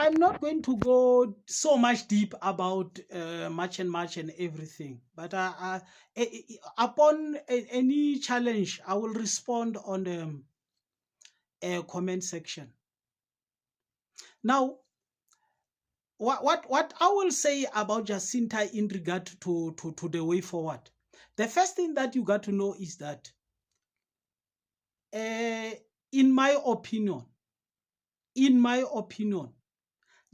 I'm not going to go so much deep about March and everything, but upon any challenge, I will respond on the comment section. Now, what I will say about Jacinta in regard to the way forward, the first thing that you got to know is that, in my opinion,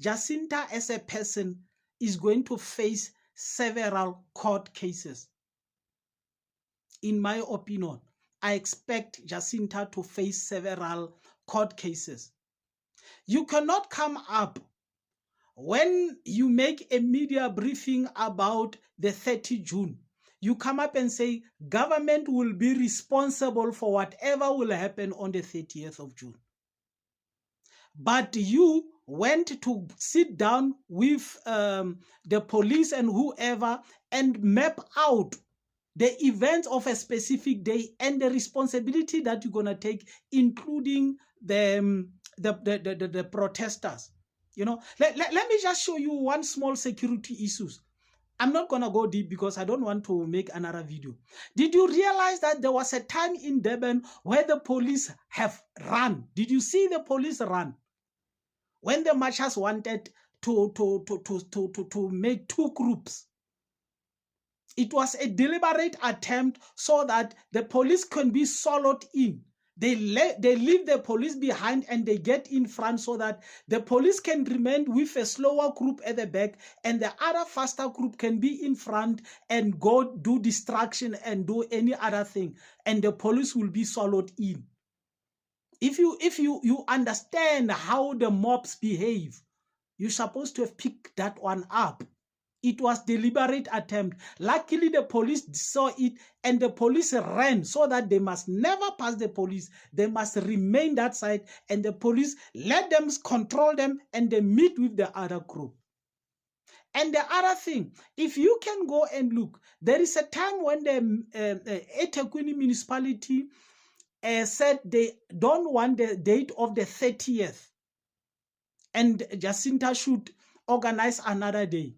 Jacinta as a person is going to face several court cases. In my opinion, I expect Jacinta to face several court cases. You cannot come up when you make a media briefing about the 30 June. You come up and say government will be responsible for whatever will happen on the 30th of June. But you went to sit down with the police and whoever and map out the events of a specific day and the responsibility that you're going to take, including the protesters. You know, let me just show you one small security issues. I'm not going to go deep because I don't want to make another video. Did you realize that there was a time in Durban where the police have run? Did you see the police run? When the marchers wanted to make two groups, it was a deliberate attempt so that the police can be soloed in. They leave the police behind and they get in front so that the police can remain with a slower group at the back and the other faster group can be in front and go do distraction and do any other thing. And the police will be soloed in. If you understand how the mobs behave, you're supposed to have picked that one up. It was deliberate attempt. Luckily, the police saw it and the police ran so that they must never pass the police. They must remain that side and the police let them control them and they meet with the other group. And the other thing, if you can go and look, there is a time when the eThekwini municipality said they don't want the date of the 30th and Jacinta should organize another day.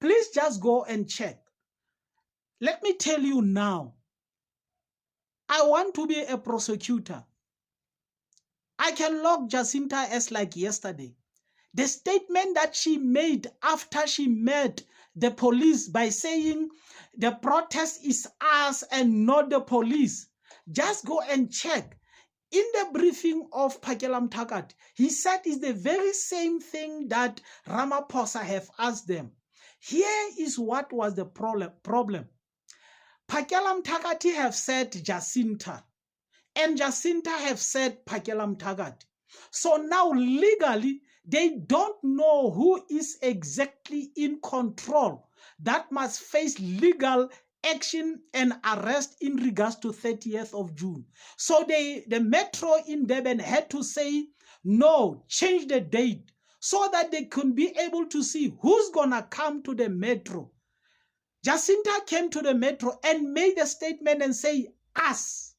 Please just go and check. Let me tell you now, I want to be a prosecutor. I can log Jacinta as like yesterday. The statement that she made after she met the police by saying the protest is us and not the police. Just go and check. In the briefing of Phakela Mthakati, he said it's the very same thing that Ramaphosa have asked them. Here is what was the problem. Phakela Mthakati have said Jacinta, and Jacinta have said Phakela Mthakati. So now legally, they don't know who is exactly in control. That must face legal action and arrest in regards to 30th of June. So the metro in Durban had to say, no, change the date, so that they can be able to see who's going to come to the metro. Jacinta came to the metro and made a statement and say, us,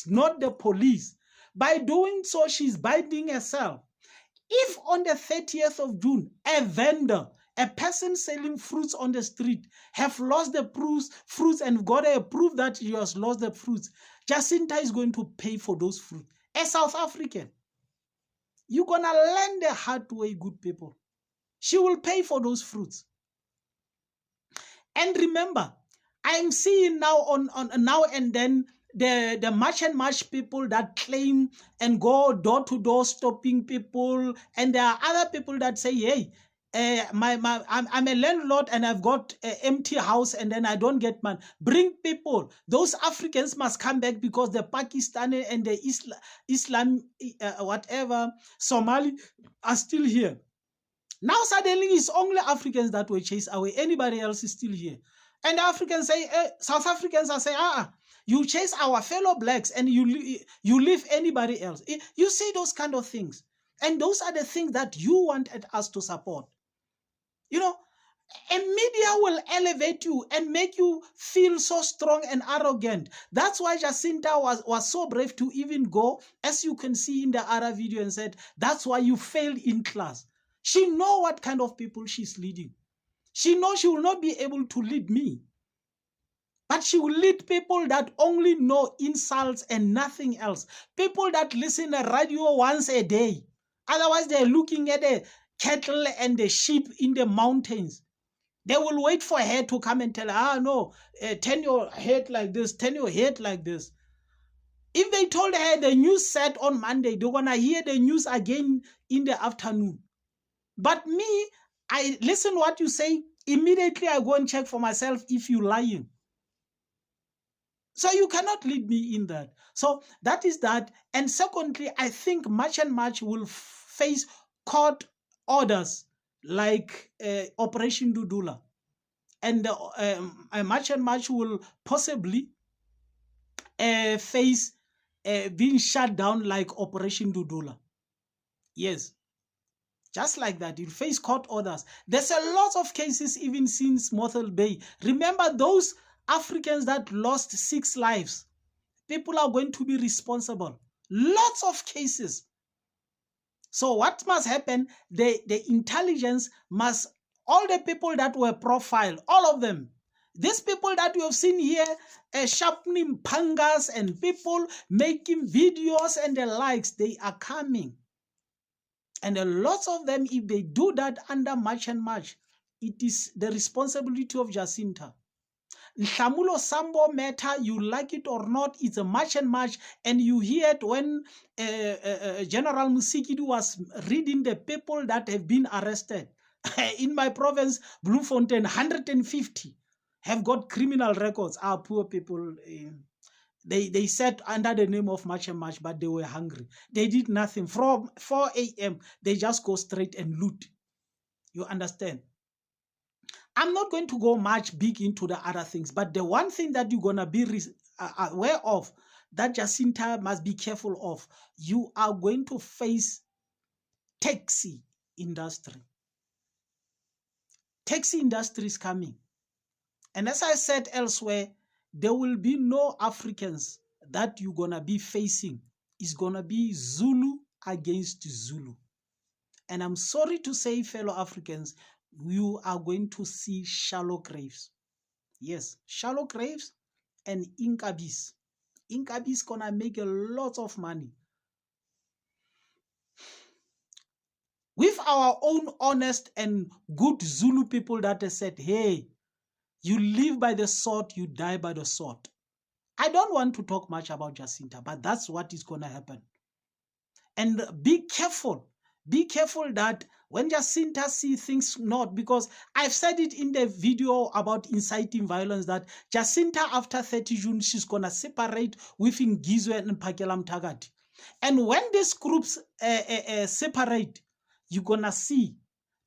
not the police. By doing so, she's binding herself. If on the 30th of June, a vendor, a person selling fruits on the street have lost the fruits and got a proof that he has lost the fruits, Jacinta is going to pay for those fruits. A South African. You're going to learn the hard way, good people. She will pay for those fruits. And remember, I'm seeing now on now and then the march people that claim and go door to door stopping people. And there are other people that say, hey, I'm a landlord and I've got an empty house and then I don't get money. Bring people. Those Africans must come back because the Pakistani and the Islam, Somali are still here. Now suddenly it's only Africans that were chased away. Anybody else is still here. And the Africans say, South Africans are saying, you chase our fellow blacks and you leave anybody else. You see those kind of things. And those are the things that you wanted us to support. You know, a media will elevate you and make you feel so strong and arrogant. That's why Jacinta was so brave to even go, as you can see in the other video, and said, that's why you failed in class. She knows what kind of people she's leading. She knows she will not be able to lead me. But she will lead people that only know insults and nothing else. People that listen to radio once a day. Otherwise, they're looking at the cattle and the sheep in the mountains. They will wait for her to come and tell her, no, turn your head like this, turn your head like this. If they told her the news set on Monday, they're going to hear the news again in the afternoon. But me, I listen what you say. Immediately, I go and check for myself if you're lying. So you cannot lead me in that. So that is that. And secondly, I think March and March will face court orders like Operation Dudula. And March and March will possibly face being shut down like Operation Dudula. Yes. Just like that, you'll face court orders. There's a lot of cases even since Mothel Bay. Remember those Africans that lost 6 lives. People are going to be responsible. Lots of cases. So what must happen? The intelligence must, all the people that were profiled, all of them, these people that you have seen here, sharpening pangas and people making videos and the likes, they are coming. And a lot of them, if they do that under March and March, it is the responsibility of Jasinta. Nhlamulo Sambo matter, you like it or not, it's a March and March, and you hear it when General Musikidi was reading the people that have been arrested. In my province, Bloemfontein, 150 have got criminal records. Our poor people, they sat under the name of March and March, but they were hungry. They did nothing. From 4 a.m., they just go straight and loot. You understand? I'm not going to go much big into the other things, but the one thing that you're going to be aware of, that Jacinta must be careful of, you are going to face taxi industry. Taxi industry is coming. And as I said elsewhere, there will be no Africans that you're going to be facing. It's going to be Zulu against Zulu. And I'm sorry to say, fellow Africans, you are going to see shallow graves. Yes, shallow graves and Inkabis. Inkabis gonna make a lot of money. With our own honest and good Zulu people that have said, hey, you live by the sword, you die by the sword. I don't want to talk much about Jacinta, but that's what is gonna happen. And be careful. Be careful that when Jacinta see things not, because I've said it in the video about inciting violence, that Jacinta after 30 June, she's going to separate within Ngizwe and Pakelam Tagati. And when these groups separate, you're going to see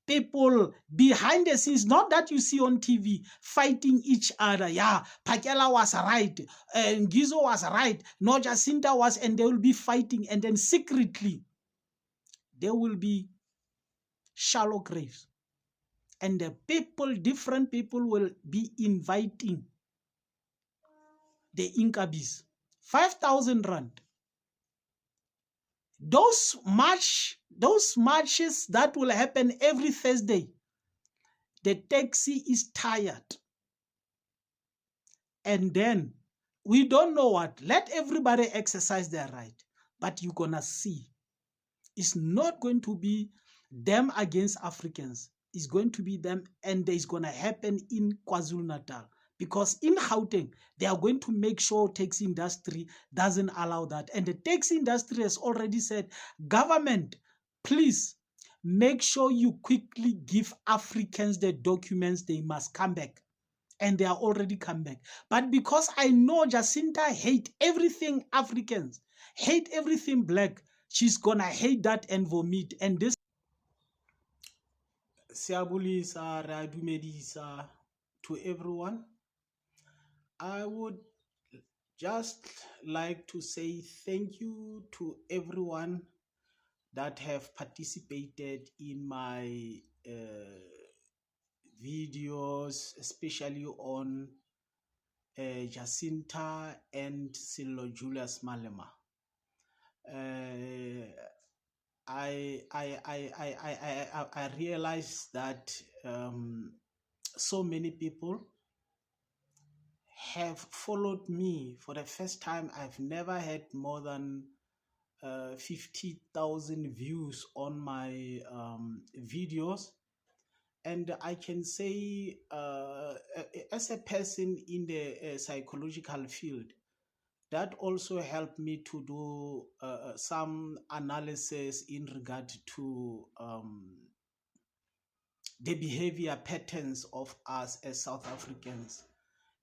people behind the scenes, not that you see on TV, fighting each other. Yeah, Pakela was right, Ngizo was right, no, Jacinta was, and they will be fighting, and then secretly, there will be shallow graves. And the people, different people will be inviting the Inkabis. 5,000 rand. Those marches that will happen every Thursday, the taxi is tired. And then, we don't know what. Let everybody exercise their right. But you're going to see. It's not going to be them against Africans. It's going to be them, and it's going to happen in KwaZulu-Natal. Because in Gauteng, they are going to make sure taxi industry doesn't allow that. And the taxi industry has already said, government, please make sure you quickly give Africans the documents, they must come back. And they are already come back. But because I know Jacinta hate everything Africans, hate everything black, she's gonna hate that and vomit. And this Siyabulisa, Radumedisa to everyone. I would just like to say thank you to everyone that have participated in my videos, especially on Jacinta and Silo Julius Malema. I realized that so many people have followed me for the first time. I've never had more than 50,000 views on my videos. And I can say, as a person in the psychological field, that also helped me to do some analysis in regard to the behavior patterns of us as South Africans.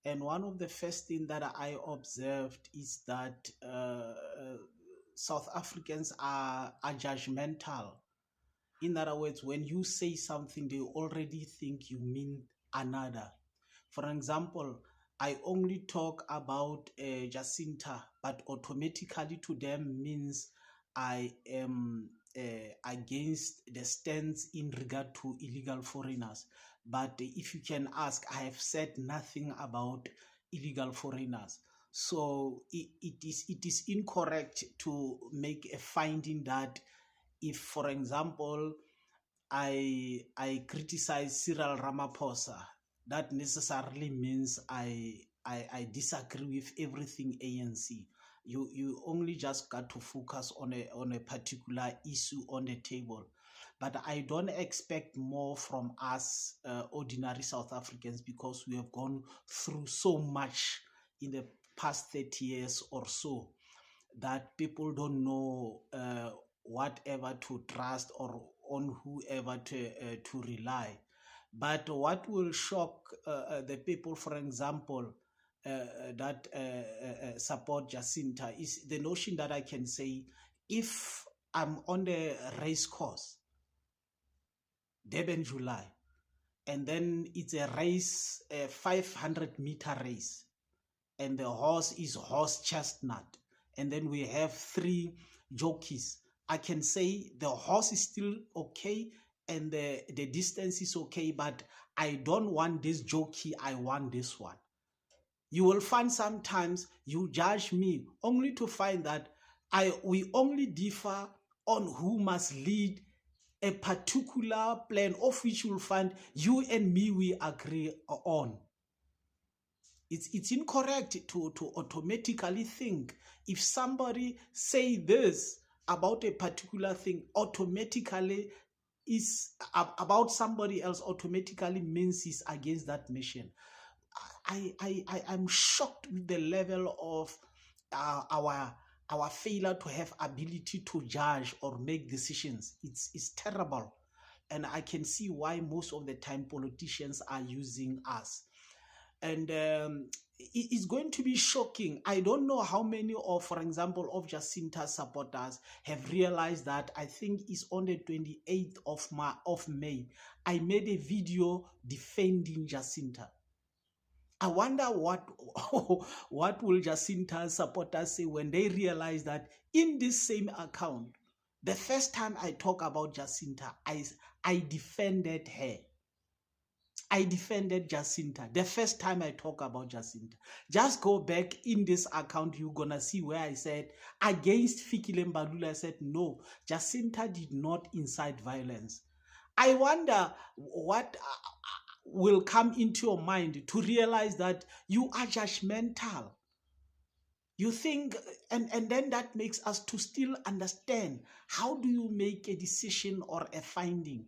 And one of the first things that I observed is that South Africans are judgmental. In other words, when you say something, they already think you mean another. For example, I only talk about Jacinta, but automatically to them means I am against the stance in regard to illegal foreigners. But if you can ask, I have said nothing about illegal foreigners. So it is incorrect to make a finding that if, for example, I criticize Cyril Ramaphosa, that necessarily means I disagree with everything ANC. You only just got to focus on a particular issue on the table. But I don't expect more from us ordinary South Africans, because we have gone through so much in the past 30 years or so that people don't know whatever to trust or on whoever to rely. But what will shock the people, for example, that support Jacinta, is the notion that I can say, if I'm on the race course, Durban July, and then it's a race, a 500-meter race, and the horse is horse chestnut, and then we have 3 jockeys, I can say the horse is still okay and the distance is okay, but I don't want this jockey, I want this one. You will find sometimes you judge me only to find that we only differ on who must lead a particular plan, of which you will find you and me we agree on. It's incorrect to automatically think if somebody say this about a particular thing, automatically is about somebody else, automatically means he's against that mission. I'm shocked with the level of our failure to have ability to judge or make decisions. It's terrible, and I can see why most of the time politicians are using us. And it's going to be shocking. I don't know how many of, for example, of Jacinta supporters have realized that I think it's on the 28th of May, I made a video defending Jacinta. I wonder what what will Jacinta supporters say when they realize that in this same account, the first time I talk about Jacinta, I defended her. I defended Jacinta. The first time I talk about Jacinta. Just go back in this account, you're going to see where I said, against Fikile Mbalula, I said, no, Jacinta did not incite violence. I wonder what will come into your mind to realize that you are judgmental. You think, and then that makes us to still understand, how do you make a decision or a finding?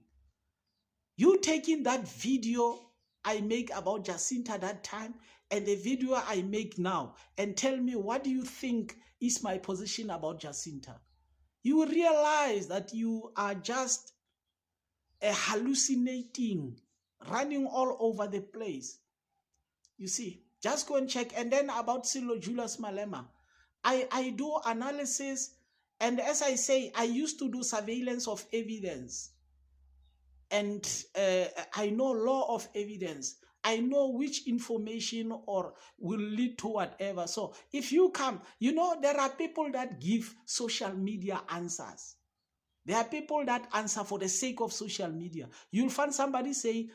You taking that video I make about Jacinta that time and the video I make now and tell me, what do you think is my position about Jacinta? You realize that you are just hallucinating, running all over the place. You see, just go and check. And then about Silo Julius Malema, I do analysis, and as I say, I used to do surveillance of evidence. And I know law of evidence. I know which information or will lead to whatever. So if you come, you know, there are people that give social media answers. There are people that answer for the sake of social media. You'll find somebody say,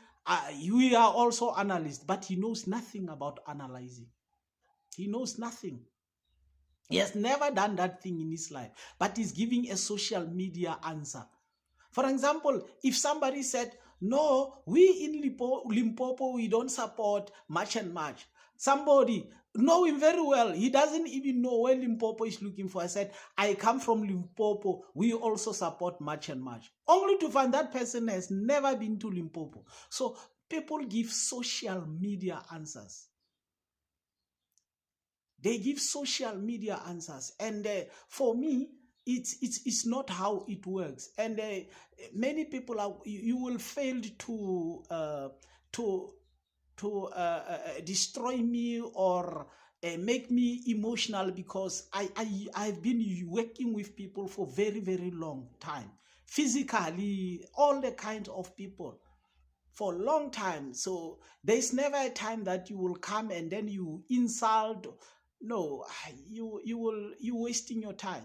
you are also analyst, but he knows nothing about analyzing. He knows nothing. He has never done that thing in his life, but he's giving a social media answer. For example, if somebody said, no, we in Limpopo, we don't support March and March. Somebody know him very well. He doesn't even know where Limpopo is looking for. I said, I come from Limpopo. We also support March and March. Only to find that person has never been to Limpopo. So people give social media answers. They give social media answers. And for me, it's not how it works. And many people are, you will fail to destroy me or make me emotional, because I've been working with people for very, very long time, physically, all the kinds of people for a long time. So there's never a time that you will come and then you insult. No, you wasting your time.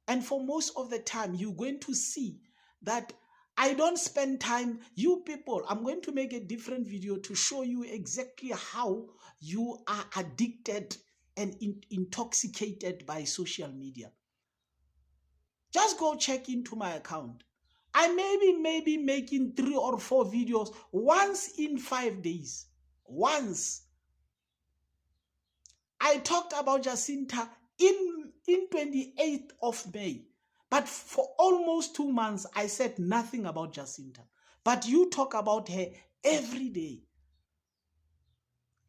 And for most of the time, you're going to see that I don't spend time. You people, I'm going to make a different video to show you exactly how you are addicted and intoxicated by social media. Just go check into my account. I maybe making 3 or 4 videos once in 5 days. Once. I talked about Jasinta in 28th of May. But for almost 2 months, I said nothing about Jasinta. But you talk about her every day.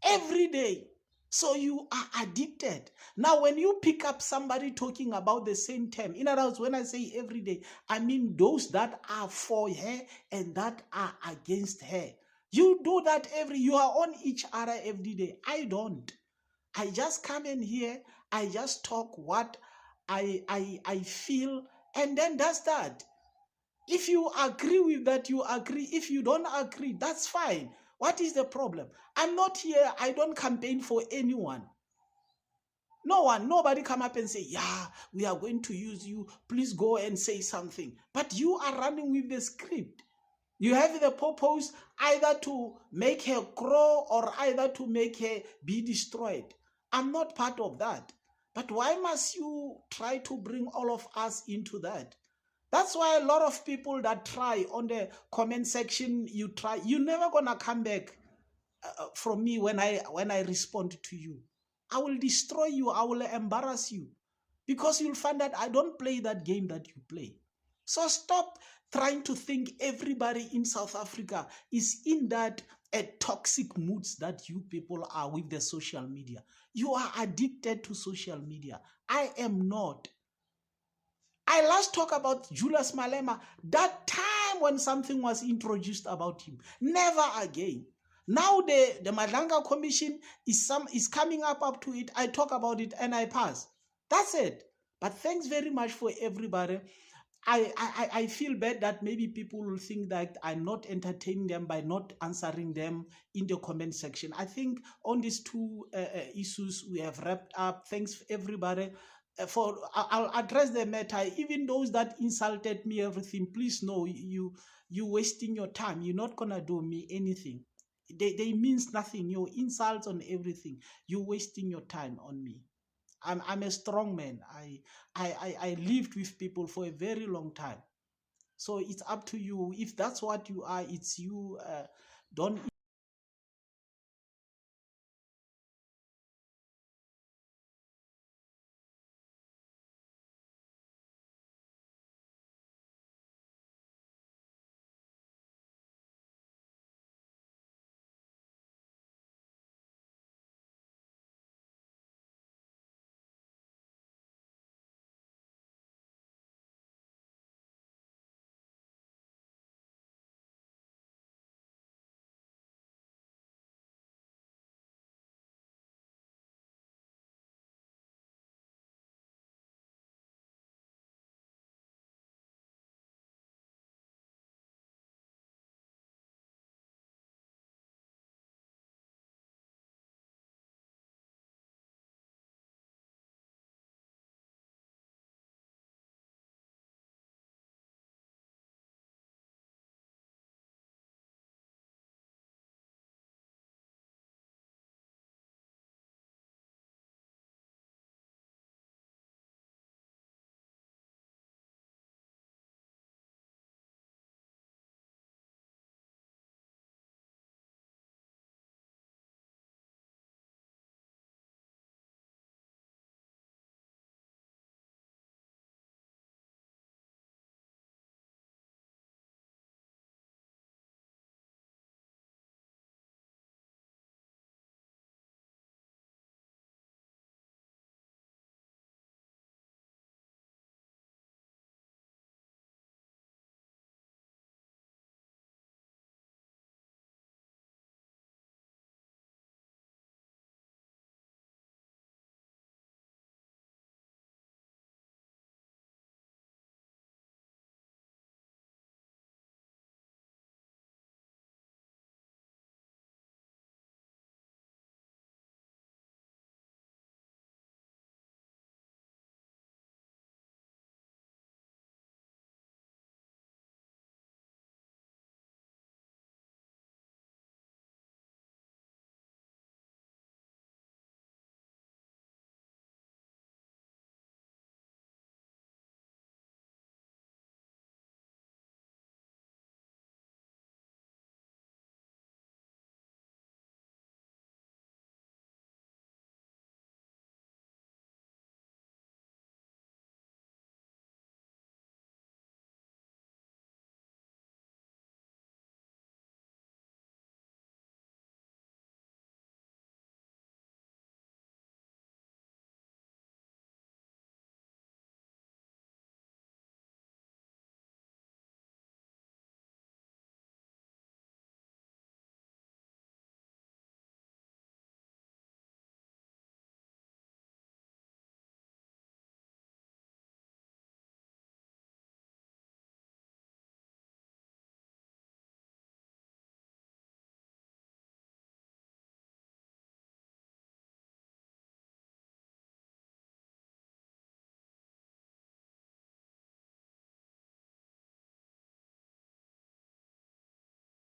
Every day. So you are addicted. Now, when you pick up somebody talking about the same term, in other words, when I say every day, I mean those that are for her and that are against her. You do that you are on each other every day. I don't. I just come in here, I just talk what I feel, and then that's that. If you agree with that, you agree. If you don't agree, that's fine. What is the problem? I'm not here. I don't campaign for anyone. No one, nobody come up and say, yeah, we are going to use you. Please go and say something. But you are running with the script. You have the purpose either to make her grow or either to make her be destroyed. I'm not part of that. But why must you try to bring all of us into that? That's why a lot of people that try on the comment section, you're never gonna come back from me when I respond to you. I will destroy you. I will embarrass you, because you'll find that I don't play that game that you play. So stop trying to think everybody in South Africa is in that toxic moods that you people are with the social media. You are addicted to social media. I am not. I last talked about Julius Malema that time when something was introduced about him. Never again. Now the Madlanga Commission is coming up to it. I talk about it and I pass. That's it. But thanks very much for everybody. I feel bad that maybe people will think that I'm not entertaining them by not answering them in the comment section. I think on these 2 issues we have wrapped up. Thanks everybody. I'll address the matter. Even those that insulted me, everything, please know you wasting your time. You're not gonna do me anything. They means nothing. Your insults on everything. You're wasting your time on me. I'm a strong man. I lived with people for a very long time. So it's up to you. If that's what you are, it's you. Don't